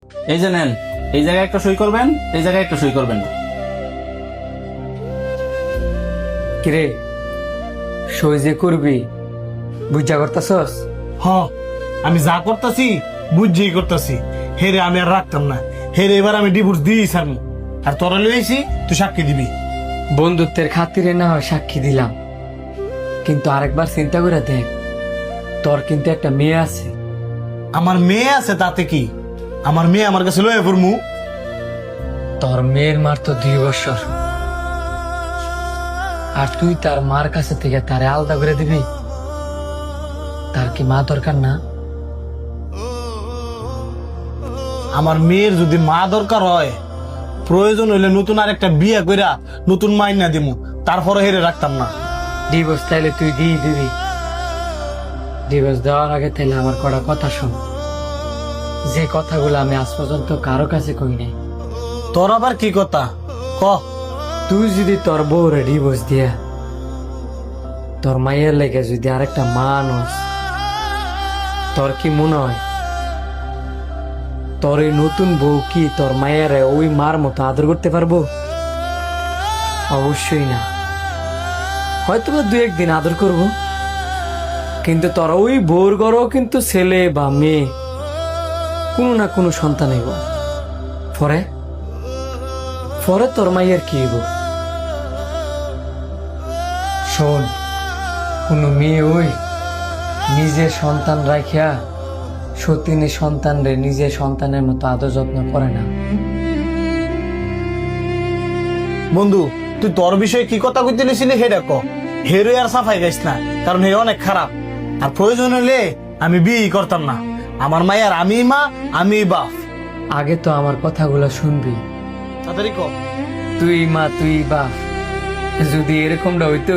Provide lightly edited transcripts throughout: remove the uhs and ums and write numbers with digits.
এই যে নেন, এই জায়গায় একটা সই করবেন, এই জায়গায় একটা সই করবেন। কিরে সই যে করবি বুঝা করতেছস? হ, আমি যা করতেছি বুঝছেই করতেছি। হেরে আমি আর রাখতাম না, হেরে এবার আমি ডিভোর্স দিয়েই ছাড়বো। আর তোরা লইছি তুই সাক্ষী দিবি। বন্ধুত্বের খাতিরে না হয় সাক্ষী দিলাম, কিন্তু আরেকবার চিন্তা করে দেখ, তোর কিন্তু একটা মেয়ে আছে। আমার মেয়ে আছে তাতে কি? আমার মেয়ে আমার কাছে লয়ে পড়মু। তোর মেয়ের মার তো 2 বছর, আর তুই তার মার কাছে থেকে তারে আলাদা করে দিবি? তার কি মা দরকার না? আমার মেয়ের যদি মা দরকার হয়, প্রয়োজন হইলে নতুন আরেকটা বিয়ে কইরা নতুন মাইনা দিমু, তারপরে হেরে রাখতাম না। ডিভোর্স তাইলে তুই দিয়ে দিবি? ডিভোর্স দেওয়ার আগে তাইলে আমার কটা কথা শোন, যে কথাগুলো আমি আজ পর্যন্ত কারো কাছে কই নাই। তোর আবার কি কথা ক? তুই যদি তোর বউরে ডিভোর্স দিয়া তোর মায়ের লেগে যদি আরেকটা মানুষ, তোর কি মনে হয় তোর এই নতুন বউ কি তোর মায়ের ওই মার মতো আদর করতে পারবো? অবশ্যই না। হয়তো বা 2-1 দিন আদর করব, কিন্তু তোর ওই বউর ঘরেও কিন্তু ছেলে বা মেয়ে কোনো না কোনো সন্তান হইব। পরে পরে তোর মাইয়ের কি হইব? শোন, কোনো মেয়ে ওই নিজের সন্তান রাখিয়া সতীনে সন্তানরে নিজের সন্তানের মতো আদর যত্ন করে না। বন্ধু, তুই তোর বিষয়ে কি কথা কইতে নিছিলি হেডা ক। হেরো আর সাফাই গাইস না, কারণ হে অনেক খারাপ। আর প্রয়োজন হলে আমি বিয়ে করতাম না। আমার মায়ের আমি মা, আমি বাপ। আগে তো আমার কথাগুলো শুনবি। তাড়াতাড়ি ক। তুই মা তুই বাপ, যদি এরকমটা হইতো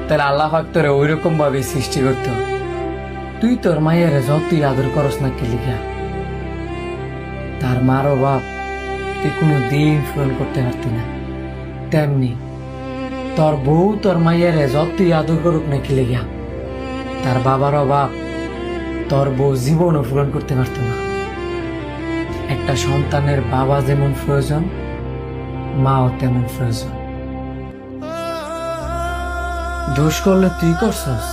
তাহলে আল্লাহ পাক তোরে ওই রকম ভাবে সৃষ্টি করতো। তুই তোর মায়ের যতই আদর করস না কি লিখা, তার মারও বাপ তুই কোনো দিন পূরণ করতে পারতি না। তেমনি তোর বউ তোর মায়ের যতই আদর করুক না কি লিখা, তার বাবারও বাপ তোর বউ জীবনও পূরণ করতে পারত না। একটা সন্তানের বাবা যেমন প্রয়োজন, মাও তেমন প্রয়োজন। দোষ করলে তুই করছস,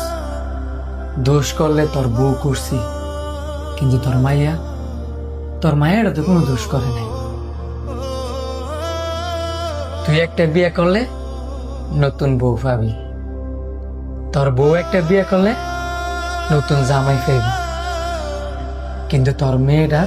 দোষ করলে তোর বউ করছি, কিন্তু তোর মায়েরা তো কোনো দোষ করে নাই। তুই একটা বিয়ে করলে নতুন বউ পাবি, তোর বউ একটা বিয়ে করলে নতুন জামাই পাবি, কিন্তু তোর মেয়েটা